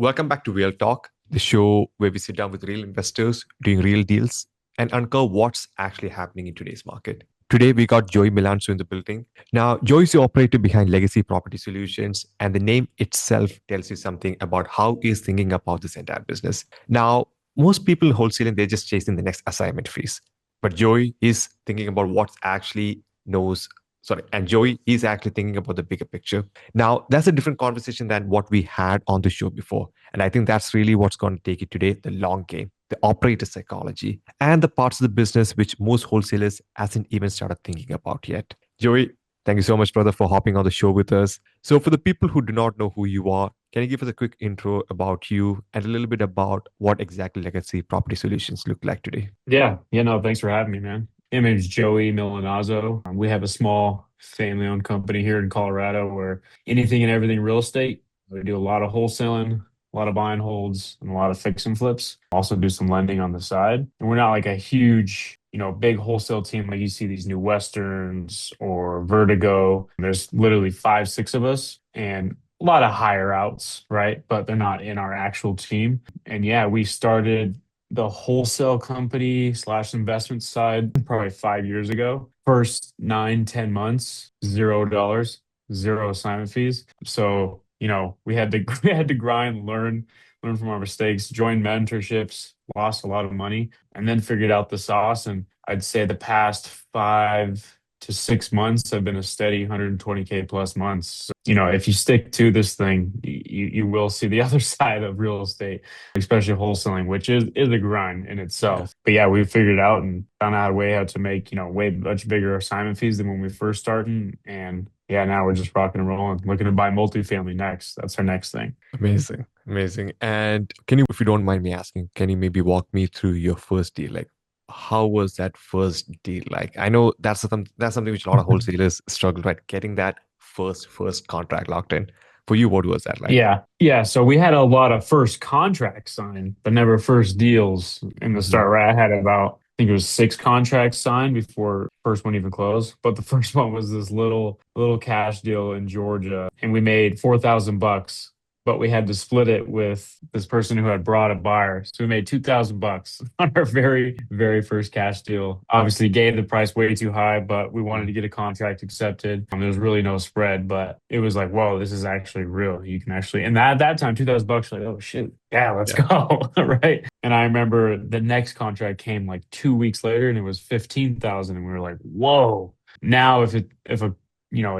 Welcome back to Real Talk, the show where we sit down with real investors doing real deals and uncover what's actually happening in today's market. Today, we got Joey Milano in the building. Now, Joey is the operator behind Legacy Property Solutions, and the name itself tells you something about how he's thinking about this entire business. Now, most people wholesaling, they're just chasing the next assignment fees. But Joey is thinking about what's actually knows, sorry, and Joey is actually thinking about the bigger picture. Now, that's a different conversation than what we had on the show before. And I think that's really what's going to take it today, the long game, the operator psychology, and the parts of the business which most wholesalers hasn't even started thinking about yet. Joey, thank you so much, brother, for hopping on the show with us. So for the people who do not know who you are, can you give us a quick intro about you and a little bit about what exactly Legacy Property Solutions look like today? No, thanks for having me, man. My name's Joey Milanazzo. We have a small family-owned company here in Colorado where anything and everything real estate. We do a lot of wholesaling, a lot of buy and holds, and a lot of fix and flips. Also do some lending on the side. And we're not like a huge, big wholesale team like you see these new Westerns or Vertigo. There's literally five, six of us, and a lot of hire outs, right? But they're not in our actual team. And yeah, we started the wholesale company slash investment side probably 5 years ago. First 9, 10 months, $0, zero assignment fees. So, we had to we had to grind, learn from our mistakes, join mentorships, lost a lot of money, and then figured out the sauce. And I'd say the past 5 to 6 months have been a steady 120K plus months. So, if you stick to this thing, you will see the other side of real estate, especially wholesaling, which is a grind in Yeah. itself. But yeah, we figured it out and found out a way how to make, way much bigger assignment fees than when we first started. And yeah, now we're just rocking and rolling, looking to buy multifamily next. That's our next thing. Amazing, amazing. And can you, if you don't mind me asking, can you maybe walk me through your first deal? Like, how was that first deal like? I know that's something which a lot of wholesalers struggle, right? Getting that first contract locked in. For you, what was that like? Yeah. Yeah. So we had a lot of first contracts signed, but never first deals in the Hmm. start, right? I had about, I think it was six contracts signed before first one even closed. But the first one was this little cash deal in Georgia, and we made 4,000 bucks, but we had to split it with this person who had brought a buyer. So we made 2,000 bucks on our very, very first cash deal. Obviously gave the price way too high, but we wanted to get a contract accepted. There was really no spread, but it was like, whoa, this is actually real. You can actually, and at that time, 2,000 bucks, like, oh shit, yeah, let's Yeah. go. Right. And I remember the next contract came like 2 weeks later and it was 15,000. And we were like, whoa. Now if a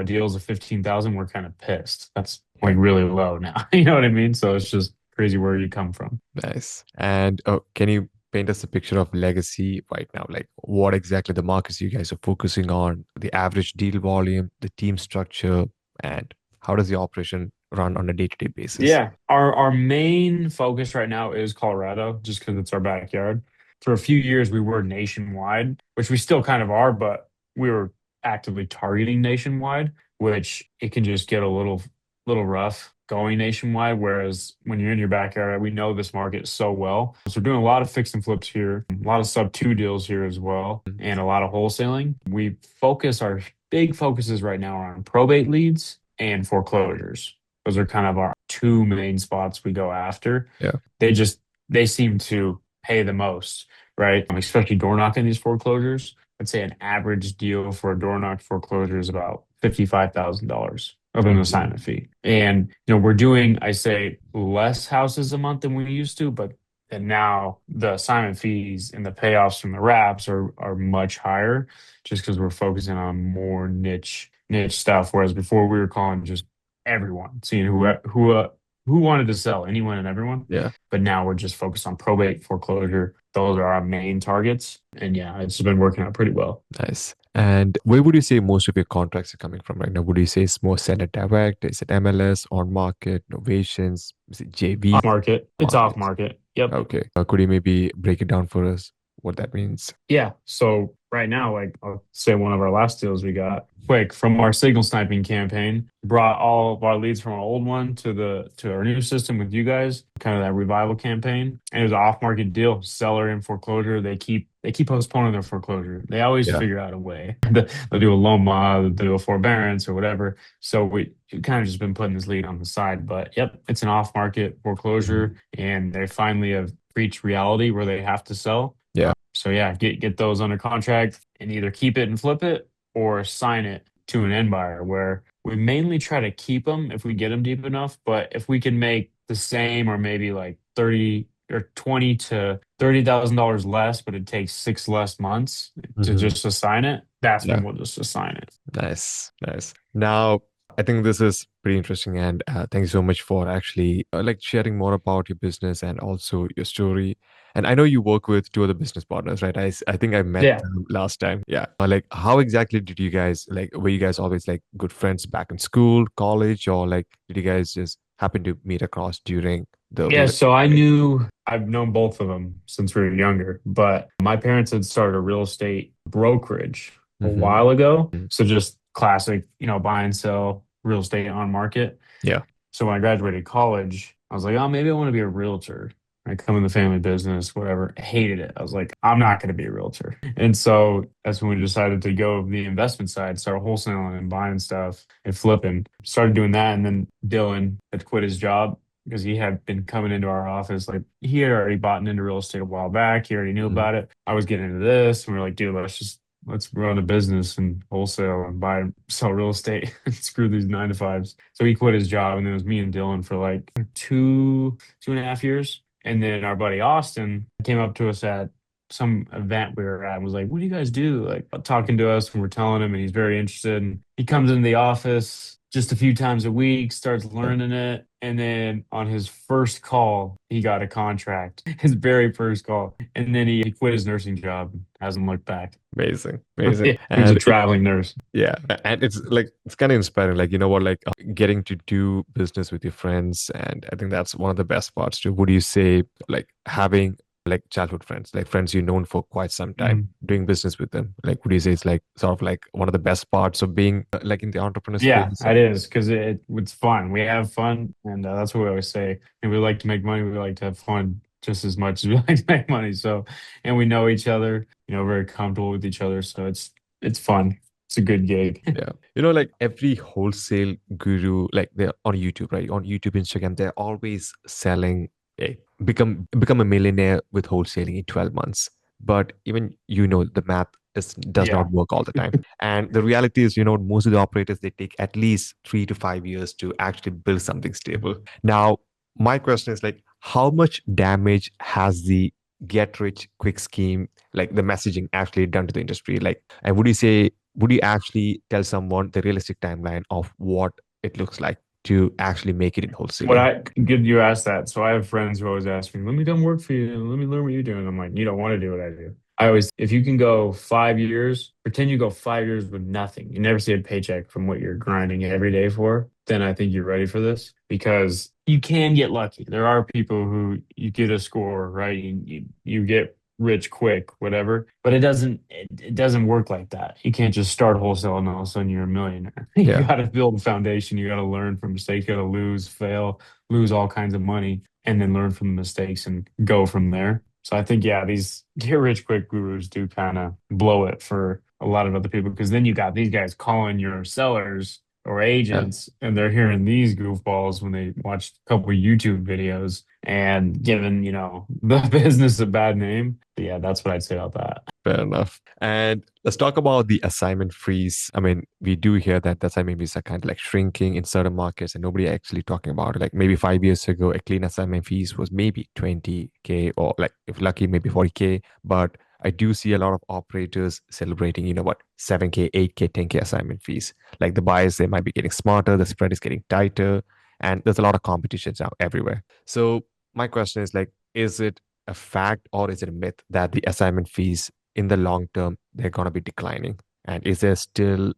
deal is a 15,000, we're kind of pissed. That's like Yeah. really low now. You know what I mean? So it's just crazy where you come from. Nice. And can you paint us a picture of legacy right now? Like, what exactly the markets you guys are focusing on, the average deal volume, the team structure, and how does the operation run on a day-to-day basis? Yeah. Our main focus right now is Colorado, just because it's our backyard. For a few years, we were nationwide, which we still kind of are, but we were actively targeting nationwide, which it can just get a little rough going nationwide. Whereas when you're in your backyard, we know this market so well. So we're doing a lot of fix and flips here, a lot of sub two deals here as well, and a lot of wholesaling. Our big focuses right now are on probate leads and foreclosures. Those are kind of our two main spots we go after. Yeah. They seem to pay the most, right? Especially door knocking these foreclosures. I'd say an average deal for a door knock foreclosure is about $55,000 of an Okay. assignment fee. And we're doing, I say, less houses a month than we used to, but and now the assignment fees and the payoffs from the wraps are much higher just because we're focusing on more niche stuff. Whereas before we were calling just everyone, seeing who wanted to sell, anyone and everyone. Yeah. But now we're just focused on probate, foreclosure. Those are our main targets. And yeah, it's been working out pretty well. Nice. And where would you say most of your contracts are coming from right now? Would you say it's more Senate Direct? Is it MLS, on market, novations? Is it JV Off market. It's off markets? market. Yep. Okay. Could you maybe break it down for us? what that means. Yeah. So right now, like I'll say one of our last deals we got quick from our signal sniping campaign, brought all of our leads from our old one to our new system with you guys, kind of that revival campaign. And it was an off-market deal, seller in foreclosure. They keep postponing their foreclosure. They always Yeah. figure out a way. They'll do a loan mod, they'll do a forbearance or whatever. So we kind of just been putting this lead on the side. But yep, it's an off-market Mhm. foreclosure, and they finally have reached reality where they have to sell. Yeah. So yeah, get those under contract and either keep it and flip it or sign it to an end buyer where we mainly try to keep them if we get them deep enough. But if we can make the same or maybe like 30 or 20 to $30,000 less, but it takes 6 less months to Mhm. just assign it, that's Yeah. when we'll just assign it. Nice, nice. Now, I think this is pretty interesting, and thank you so much for actually like sharing more about your business and also your story. And I know you work with two other business partners, right? I think I met Yeah. them last time. Yeah. Like, how exactly did you guys like? Were you guys always like good friends back in school, college, or like did you guys just happen to meet across during the Yeah, real so estate? I've known both of them since we were younger, but my parents had started a real estate brokerage a Mm-hmm. while ago. So just classic, buy and sell real estate on market. Yeah. So when I graduated college, I was like, oh, maybe I want to be a realtor. I come in the family business, whatever. Hated it. I was like, I'm not going to be a realtor. And so that's when we decided to go the investment side, start wholesaling and buying stuff and flipping. Started doing that. And then Dylan had quit his job because he had been coming into our office. Like he had already bought into real estate a while back. He already knew Mhm. about it. I was getting into this. And we are like, dude, let's run a business and wholesale and buy and sell real estate and screw these 9 to 5s. So he quit his job, and then it was me and Dylan for like 2.5 years. And then our buddy Austin came up to us at some event we were at and was like, "What do you guys do?" Like talking to us, and we're telling him, and he's very interested. And he comes into the office just a few times a week, starts Yeah. learning it. And then on his first call, he got a contract, his very first call. And then he quit his nursing job, hasn't looked back. Amazing, amazing. Yeah, he was a And traveling nurse. yeah, and it's like it's kind of inspiring. Like you know what, like getting to do business with your friends, and I think that's one of the best parts too. Would you say like having like childhood friends, like friends you've known for quite some time, Mhm. doing business with them? Like would you say it's like sort of like one of the best parts of being like in the entrepreneur Yeah, space? it is because it's fun. We have fun, and that's what we always say. And we like to make money. We like to have fun just as much as we like to make money. So, and we know each other, very comfortable with each other. So it's fun. It's a good gig. Yeah. Like every wholesale guru, like they're on YouTube, right? On YouTube, Instagram, they're always selling a become a millionaire with wholesaling in 12 months. But even the math does Yeah. not work all the time. And the reality is, most of the operators they take at least 3 to 5 years to actually build something stable. Now, my question is like, how much damage has the get rich quick scheme, like the messaging actually done to the industry? Like, and would you actually tell someone the realistic timeline of what it looks like to actually make it in What wholesaling? I good you asked that. So I have friends who always ask me, "Let me come work for you and let me learn what you're doing." I'm like, "You don't want to do what I do." I always, if you can go 5 years, pretend you go 5 years with nothing. You never see a paycheck from what you're grinding every day for. Then I think you're ready for this because you can get lucky. There are people who you get a score, right? You get rich quick, whatever. But it doesn't work like that. You can't just start wholesale and all of a sudden you're a millionaire. You Yeah, got to build a foundation. You got to learn from mistakes. You got to lose, fail, lose all kinds of money, and then learn from the mistakes and go from there. So I think yeah, these get rich quick gurus do kind of blow it for a lot of other people because then you got these guys calling your sellers or yeah, agents and they're hearing these goofballs when they watch a couple of YouTube videos and giving, the business a bad name. But yeah, that's what I'd say about that. fair enough. And let's talk about the assignment fees. I mean, we do hear that the assignment fees are kind of like shrinking in certain markets, and nobody actually talking about it. Like maybe 5 years ago, a clean assignment fees was maybe 20K or like if lucky, maybe 40K. But I do see a lot of operators celebrating, 7K, 8K, 10K assignment fees. Like the buyers, they might be getting smarter, the spread is getting tighter, and there's a lot of competition now everywhere. So my question is like, is it a fact or is it a myth that the assignment fees in the long term they're going to be declining? And is it still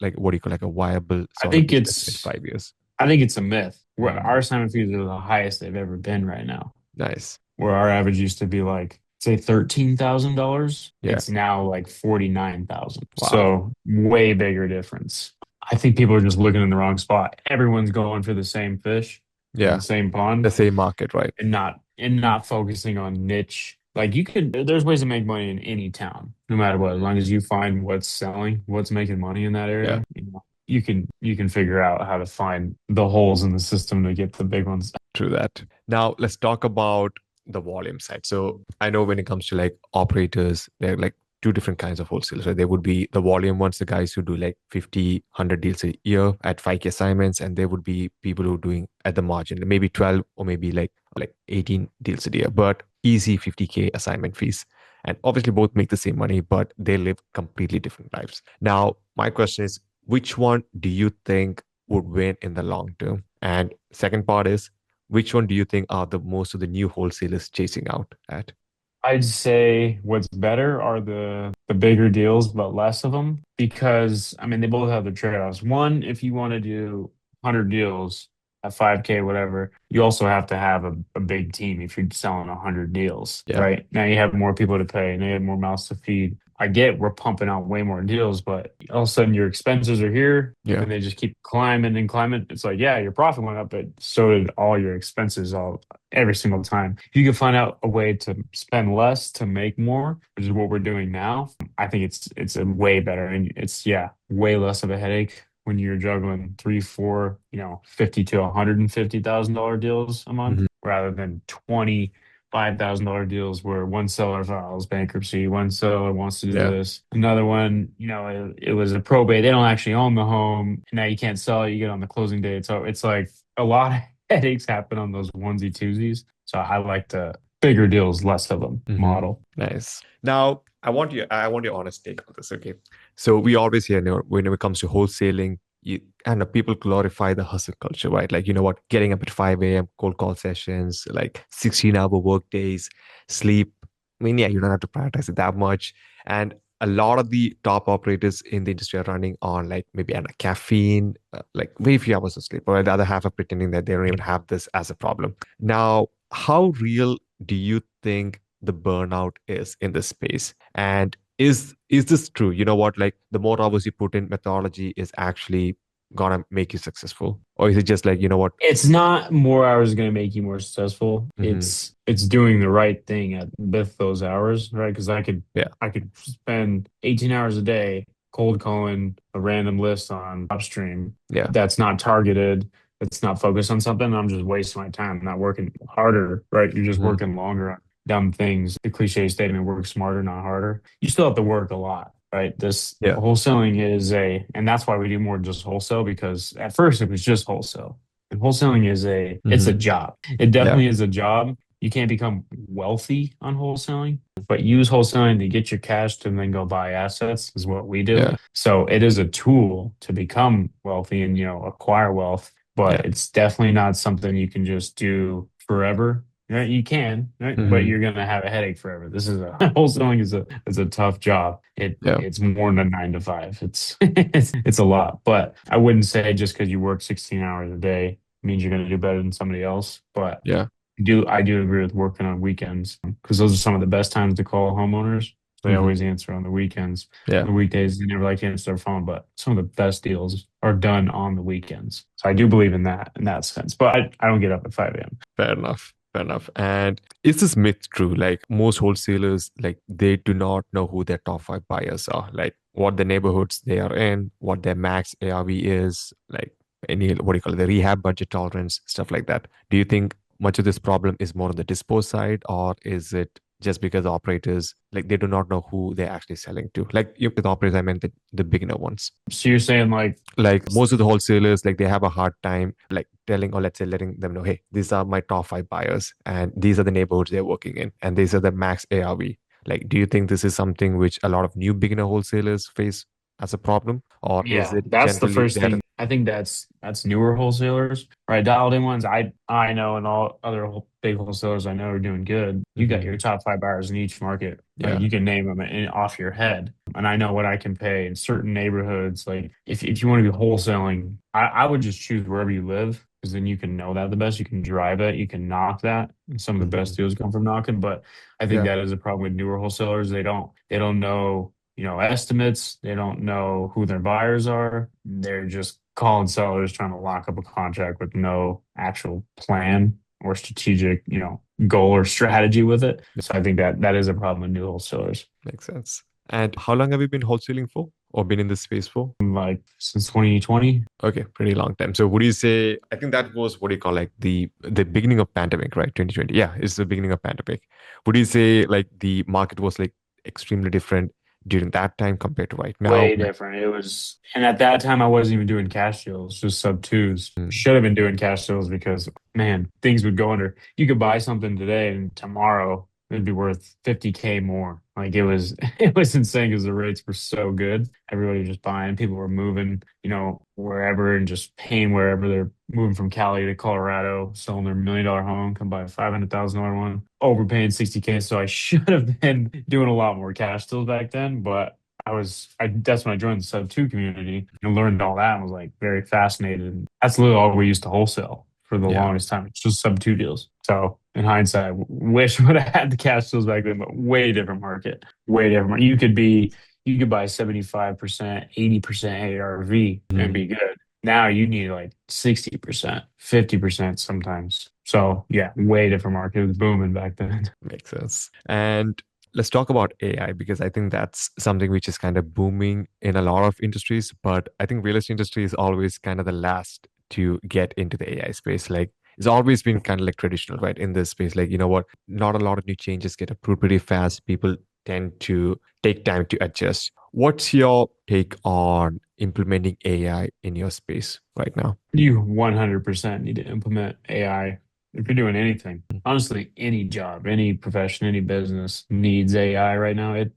like what do you call like a viable I sort of think business in it's 5 years? I think it's a myth. Where our Mm, assignment fees are the highest they've ever been right now. nice. Where our average used to be like say $13,000, Yeah. it's now like 49,000. Wow. So way bigger difference. I think people are just looking in the wrong spot. Everyone's going for the same fish in Yeah. the same The pond same market, right? and not focusing on niche. Like there's ways to make money in any town, no matter what. As long as you find what's selling, what's making money in that Yeah. area, you can figure out how to find the holes in the system to get the big ones. True that. Now let's talk about the volume side. So I know when it comes to like operators, there are like two different kinds of wholesalers. Right? There would be the volume ones, the guys who do like 50, 100 deals a year at 5K assignments, and there would be people who are doing at the margin, maybe 12 or maybe like 18 deals a year, but easy 50K assignment fees. And obviously both make the same money, but they live completely different lives. Now, my question is, which one do you think would win in the long term? And second part is, which one do you think are the most of the new wholesalers chasing out at? I'd say what's better are the bigger deals, but less of them because I mean they both have their trade-offs. One, if you want to do 100 deals at 5K, whatever, you also have to have a big team if you're selling 100 deals, Yeah. right? Now you have more people to pay and you have more mouths to feed. I get we're pumping out way more deals, but all of a sudden your expenses are here Yeah. and they just keep climbing and climbing. It's like, yeah, your profit went up, but so did all your expenses all every single time. If you can find out a way to spend less to make more, which is what we're doing now, I think it's a way better and it's yeah, way less of a headache when you're juggling three, four, 50 to $150,000 deals a month Hmm. rather than $25,000 deals where one seller files bankruptcy, one seller wants to do Yeah. this, another one, it was a probate. They don't actually own the home. Now you can't sell it. You get on the closing date. So it's like a lot of headaches happen on those onesie twosies. So I like the bigger deals, less of them Hmm. model. Nice. Now, I want your honest take on this. Okay. So we always hear, when it comes to wholesaling, and people glorify the hustle culture, right? Like, you know what, getting up at 5 a.m., cold call sessions, like 16-hour work days, sleep. I mean, yeah, you don't have to prioritize it that much. And a lot of the top operators in the industry are running on like maybe on a caffeine, like very few hours of sleep, or the other half are pretending that they don't even have this as a problem. Now, how real do you think the burnout is in this space? And is this true? You know what? Like the more hours you put in, methodology is actually gonna make you successful, or is it just like, you know what? It's not more hours going to make you more successful. Hmm. It's doing the right thing at with those hours, right? Because Yeah. I could spend 18 hours a day cold calling a random list on upstream Yeah. that's not targeted, that's not focused on something. I'm just wasting my time, not working harder, right? You're just Hmm. working longer on dumb things. The cliche statement, work smarter, not harder. You still have to work a lot. Right. This Yeah. wholesaling and that's why we do more than just wholesale because at first it was just wholesale. And wholesaling it's a Hmm. job. It Yeah. definitely is a job. You can't become wealthy on wholesaling, but use wholesaling to get your cash to then go buy assets is what we do. Yeah. So it is a tool to become wealthy and, acquire wealth, Yeah. but it's definitely not something you can just do forever. Right? You can, right? But Hmm. you're gonna have a headache forever. This is a wholesaling is a tough job. Yeah. It's more than 9 to 5. It's a lot. But I wouldn't say just because you work 16 hours a day means you're gonna do better than somebody else. But Yeah. I do agree with working on weekends because those are some of the best times to call homeowners. They Hmm. always answer on the weekends. Yeah. The weekdays, they never like to answer their phone, but some of the best deals are done on the weekends. So I do believe in that sense. But I don't get up at 5 a.m. Fair enough. Fair enough. And is this myth true? Like most wholesalers, like they do not know who their top five buyers are, like what the neighborhoods they are in, what their max ARV is, like any, what do you call it, the rehab budget tolerance, stuff like that. Do you think much of this problem is more on the dispose side, or is it just because the operators, like they do not know who they're actually selling to? Like with operators, I meant the beginner ones. So you're saying like Like most of the wholesalers, like they have a hard time like telling, or let's say letting them know, hey, these are my top five buyers and these are the neighborhoods they're working in and these are the max ARV. Like, do you think this is something which a lot of new beginner wholesalers face as a problem, or is Yeah, it that's the generally first there? thing. I think that's newer wholesalers, right? Dialed in ones. I know, and all other big wholesalers I know are doing good. You got Hmm. your top five buyers in each market. Like Yeah. you can name them off your head, and I know what I can pay in certain neighborhoods. Like if you want to be wholesaling, I would just choose wherever you live because then you can know that the best. You can drive it. You can knock that. And some of the best Mhm. deals come from knocking. But I think Yeah, that is a problem with newer wholesalers. They don't know, estimates. They don't know who their buyers are. They're just calling sellers trying to lock up a contract with no actual plan or strategic, goal or strategy with it. So I think that is a problem with new wholesalers. makes sense. And how long have you been wholesaling for or been in this space for? Like since 2020. Okay, pretty long time. So would you say, I think that was what do you call like the beginning of pandemic, right? 2020. Yeah, it's the beginning of pandemic. Would you say like the market was like extremely different during that time compared to right now? Way different. It was, and at that time, I wasn't even doing cash deals, just sub twos. Mm, Should have been doing cash deals because, man, things would go under. You could buy something today, and tomorrow it'd be worth 50K more. Like it was, it was insane because the rates were so good. Everybody was just buying. People were moving, wherever and just paying wherever. They're moving from Cali to Colorado, selling their $1 million home, come buy a $500,000 one, overpaying 60K. So I should have been doing a lot more cash deals back then, but that's when I joined the sub two community and learned all that and was like very fascinated. And that's literally all we used to wholesale for the yeah, longest time. It's just sub two deals. So in hindsight, I wish I would have had the cash deals back then, but way different market, way different. You could buy 75%, 80% ARV and mm, be good. Now you need like 60%, 50% sometimes. So yeah, way different market. It was booming back then. makes sense. And let's talk about AI because I think that's something which is kind of booming in a lot of industries, but I think real estate industry is always kind of the last to get into the AI space. Like it's always been kind of like traditional, right? In this space, like you know what, not a lot of new changes get approved pretty fast. People tend to take time to adjust. What's your take on implementing AI in your space right now? You 100% need to implement AI if you're doing anything. Honestly, any job, any profession, any business needs AI right now. It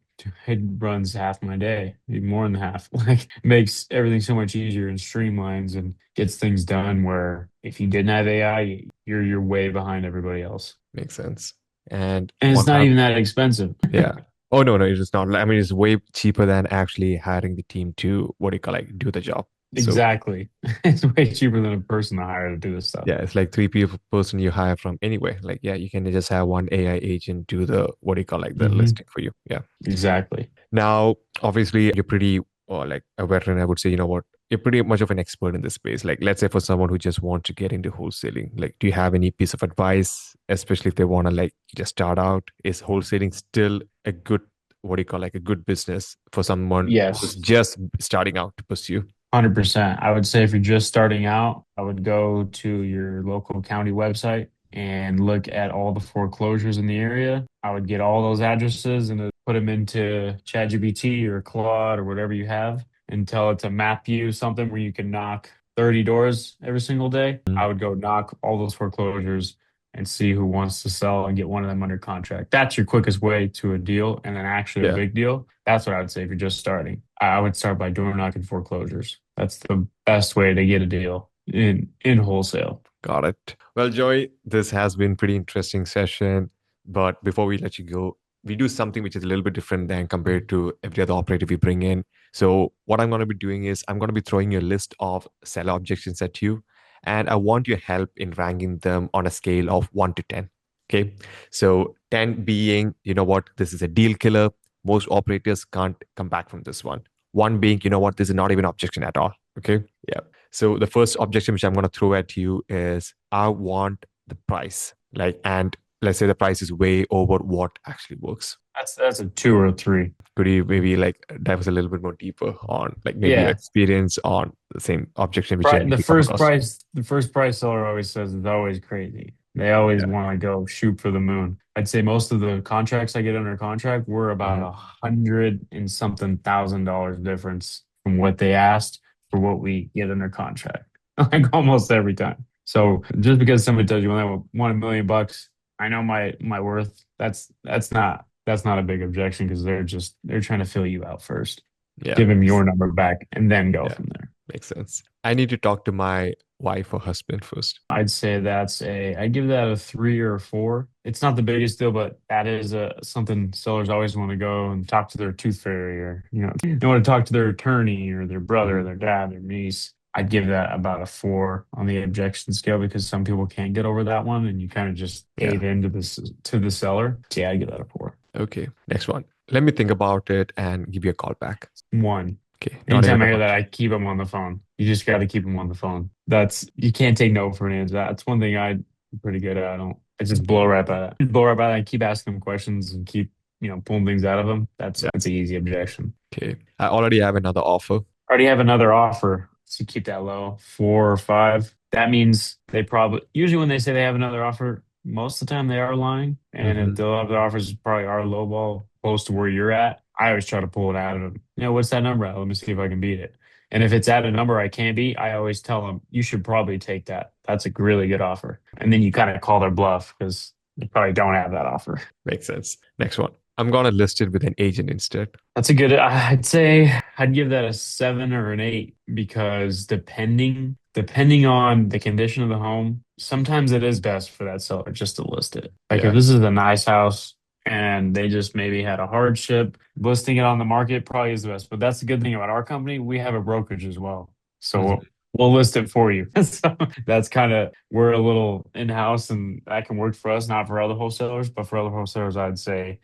runs half my day, even more than half. Like makes everything so much easier and streamlines and gets things done where if you didn't have AI, you're way behind everybody else. Makes sense. And And it's one not last, even that expensive. yeah. Oh no, no, it is not. I mean, it's way cheaper than actually hiring the team to what do you call like do the job. So Exactly. It's way cheaper than a person to hire to do this stuff. yeah, it's like three people person you hire from anywhere. Like yeah, you can just have one AI agent do the what do you call like the Hmm. listing for you. Yeah. Exactly. Now, obviously, you're pretty like a veteran. I would say, you know what, you're pretty much of an expert in this space. Like, let's say for someone who just wants to get into wholesaling, like, do you have any piece of advice, especially if they want to like just start out? Is wholesaling still a good, what do you call like a good business for someone who's Yes. just starting out to pursue? 100%. I would say if you're just starting out, I would go to your local county website and look at all the foreclosures in the area. I would get all those addresses and put them into ChatGPT or Claude or whatever you have and tell it to map you something where you can knock 30 doors every single day. Mm. I would go knock all those foreclosures and see who wants to sell and get one of them under contract. That's your quickest way to a deal and then actually a Yeah. big deal. That's what I would say if you're just starting. I would start by door knocking foreclosures. That's the best way to get a deal in wholesale. Got it. Well, Joy, this has been pretty interesting session. But before we let you go, we do something which is a little bit different than compared to every other operator we bring in. So what I'm going to be doing is I'm going to be throwing you a list of seller objections at you, and I want your help in ranking them on a scale of 1 to 10. Okay. So 10 being, you know what, this is a deal killer. Most operators can't come back from this one. One being, you know what, this is not even an objection at all. Okay. Yeah. So the first objection which I'm going to throw at you is I want the price. Like, and let's say the price is way over what actually works. That's a two or a three. Could you maybe like dive us a little bit more deeper on like maybe your Yeah. experience on the same objection which you The maybe come first across? price, the first price seller always says is always crazy. They always Yeah. want to go shoot for the moon. I'd say most of the contracts I get under contract were about Mhm. 100 and something thousand difference from what they asked for what we get under contract. Like almost every time. So just because somebody tells you, well, I want $1 million, I know my worth. That's not a big objection because they're trying to fill you out first. Yeah. Give them your number back and then go Yeah. from there. Makes sense. I need to talk to my wife or husband first. I'd say I give that a three or a four. It's not the biggest deal, but that is something sellers always want to go and talk to their tooth fairy or, they want to talk to their attorney or their brother, Mhm. their dad, their niece. I'd give that about a 4 on the objection scale because some people can't get over that one, and you kind of just Yeah. cave into this to the seller. So yeah, I'd give that a 4. Okay. Next one. Let me think about it and give you a call back. 1. Okay. Not even Anytime I a hear that, bunch. I keep them on the phone. You just got to keep them on the phone. You can't take no for an answer. That's one thing I'm pretty good at. I just blow Okay. right by that. Blow right by that. I keep asking them questions and keep, pulling things out of them. Yeah. That's an easy objection. Okay. I already have another offer. Already have another offer. So keep that low, 4 or 5. That means they probably usually when they say they have another offer, most of the time they are lying. And if Hmm. the other offers probably are lowball close to where you're at, I always try to pull it out of them. What's that number at? Let me see if I can beat it. And if it's at a number I can't beat, I always tell them you should probably take that. That's a really good offer. And then you kind of call their bluff because they probably don't have that offer. Makes sense. Next one. I'm gonna list it with an agent instead. That's a good, I'd say I'd give that a 7 or an 8 because depending on the condition of the home, sometimes it is best for that seller just to list it. Like if Yeah. this is a nice house and they just maybe had a hardship, listing it on the market probably is the best. But that's the good thing about our company. We have a brokerage as well. So Mhm. we'll list it for you. So that's kind of, we're a little in-house and that can work for us, not for other wholesalers, but for other wholesalers, I'd say,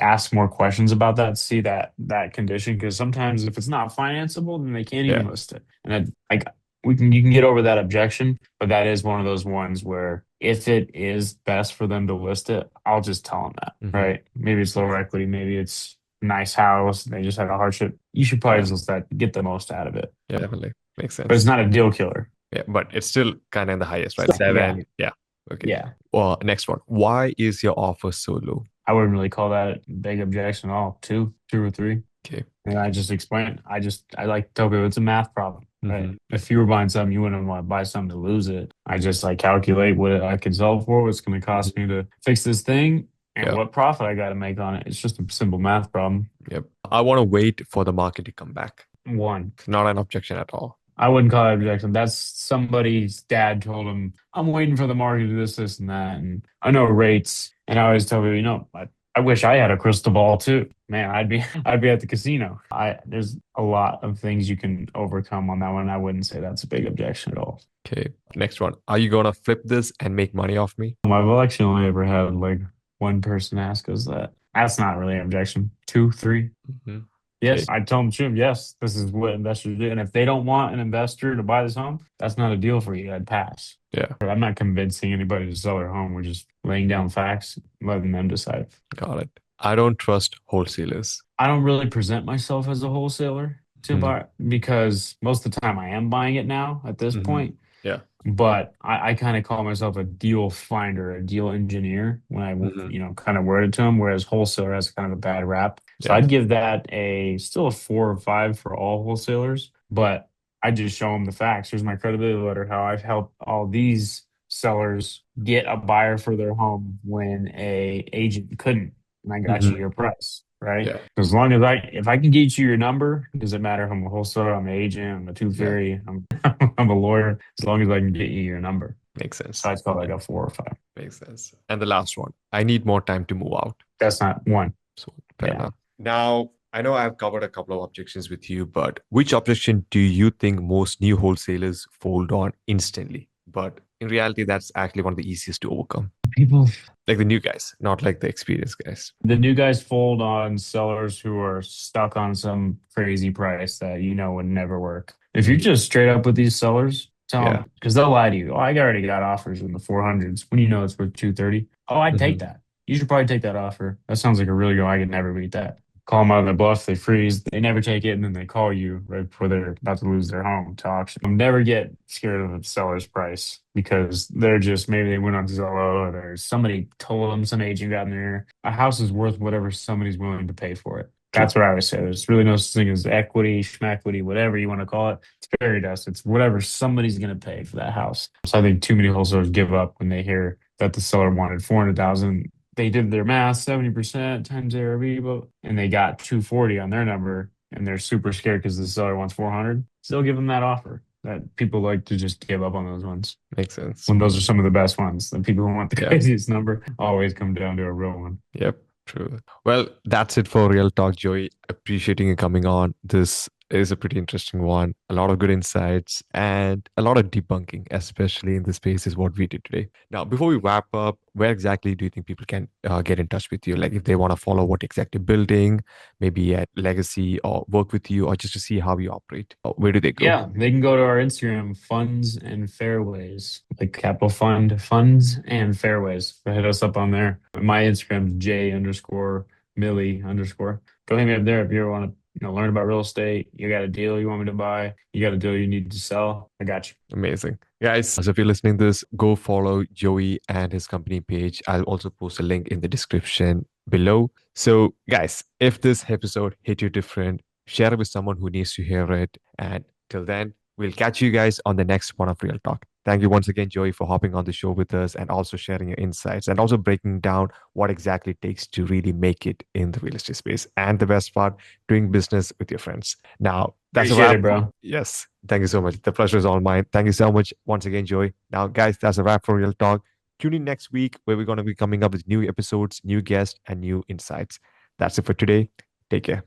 ask more questions about that, see that condition. Because sometimes if it's not financeable, then they can't Yeah. even list it. And like you can get over that objection, but that is one of those ones where if it is best for them to list it, I'll just tell them that, Hmm. right? Maybe it's lower equity, maybe it's nice house, they just had a hardship. You should probably Yeah. just list that, get the most out of it. Yeah. Definitely. Makes But it's sense. not a deal killer. Yeah. But it's still kind of in the highest, right? Yeah, 7. Yeah. Okay. yeah. Well, next one. Why is your offer so low? I wouldn't really call that a big objection at all. Two or three. Okay. And I just explained. I like to tell people it's a math problem, right? Hmm. If you were buying something, you wouldn't want to buy something to lose it. I just like calculate what I can sell for, what's going to cost me to fix this thing, and Yeah. what profit I got to make on it. It's just a simple math problem. Yep. I want to wait for the market to come back. One. Not an objection at all. I wouldn't call it objection. That's somebody's dad told him, I'm waiting for the market to do this, and that. And I know rates. And I always tell people, I wish I had a crystal ball too. Man, I'd be at the casino. There's a lot of things you can overcome on that one. I wouldn't say that's a big objection at all. Okay. Next one. Are you gonna flip this and make money off me? I've actually only ever had like one person ask us that. That's not really an objection. Two, three. Hmm. Okay. Yes, I tell them, Jim, yes, this is what investors do. And if they don't want an investor to buy this home, that's not a deal for you. I'd pass. Yeah. I'm not convincing anybody to sell their home. We're just laying down facts, letting them decide. Got it. I don't trust wholesalers. I don't really present myself as a wholesaler to Hmm. buy because most of the time I am buying it now at this Hmm. point. Yeah. But I kind of call myself a deal finder, a deal engineer when I, Hmm. kind of word it to them, whereas wholesaler has kind of a bad rap. So Yeah. I'd give that still a 4 or 5 for all wholesalers, but I just show them the facts. Here's my credibility letter, how I've helped all these sellers get a buyer for their home when a agent couldn't, and I got you Hmm. your price. Right. Yeah. As long as if I can get you your number, doesn't matter if I'm a wholesaler, I'm an agent, I'm a tooth Yeah. fairy, I'm a lawyer, as long as I can get you your number. Makes So sense. I'd call like a 4 or 5. Makes sense. And the last one. I need more time to move out. That's not one. So fair Yeah. enough. Now, I know I've covered a couple of objections with you, but which objection do you think most new wholesalers fold on instantly? But in reality, that's actually one of the easiest to overcome. People, Like the new guys, not like the experienced guys. the new guys fold on sellers who are stuck on some crazy price that would never work. If you're Mhm. just straight up with these sellers, tell Yeah. them because they'll lie to you. Oh, I already got offers in the 400s when it's worth 230. Oh, I'd take Hmm. that. You should probably take that offer. That sounds like a really good. I could never beat that. Call them out of the bluff. They freeze. They never take it, and then they call you right before they're about to lose their home to auction. Never get scared of a seller's price because they're just maybe they went on Zillow or there's somebody told them some agent got in there. A house is worth whatever somebody's willing to pay for it. True. That's what I always say. There's really no such thing as equity, schmequity, whatever you want to call it. It's fairy dust. It's whatever somebody's going to pay for that house. So I think too many wholesalers give up when they hear that the seller wanted 400,000. They did their math, 70% times ARV, and they got 240 on their number, and they're super scared because the seller wants 400. Still give them that offer. That people like to just give up on those ones Makes sense. when those are some of the best ones. The people who want the Yeah. craziest number always come down to a real one. Yep. True. Well, that's it for Real Talk, Joey. Appreciating you coming on. This It is a pretty interesting one. A lot of good insights and a lot of debunking, especially in the space, is what we did today. Now, before we wrap up, where exactly do you think people can get in touch with you? Like if they want to follow what exactly building, maybe at Legacy or work with you, or just to see how you operate, where do they go? Yeah, they can go to our Instagram, Funds and Fairways, like Capital Fund, Funds and Fairways. Hit us up on there. My Instagram, J underscore Millie underscore. Go hit me up there if you ever want to, learn about real estate. You got a deal you want me to buy. You got a deal you need to sell. I got you. Amazing. Guys, so if you're listening to this, go follow Joey and his company page. I'll also post a link in the description below. So, guys, if this episode hit you different, share it with someone who needs to hear it. And till then, we'll catch you guys on the next one of Real Talk. Thank you once again, Joey, for hopping on the show with us and also sharing your insights and also breaking down what exactly it takes to really make it in the real estate space. And the best part, doing business with your friends. Now, that's a Appreciate wrap. it, bro. Yes. Thank you so much. The pleasure is all mine. Thank you so much once again, Joey. Now, guys, that's a wrap for Real Talk. Tune in next week where we're going to be coming up with new episodes, new guests, and new insights. That's it for today. Take care.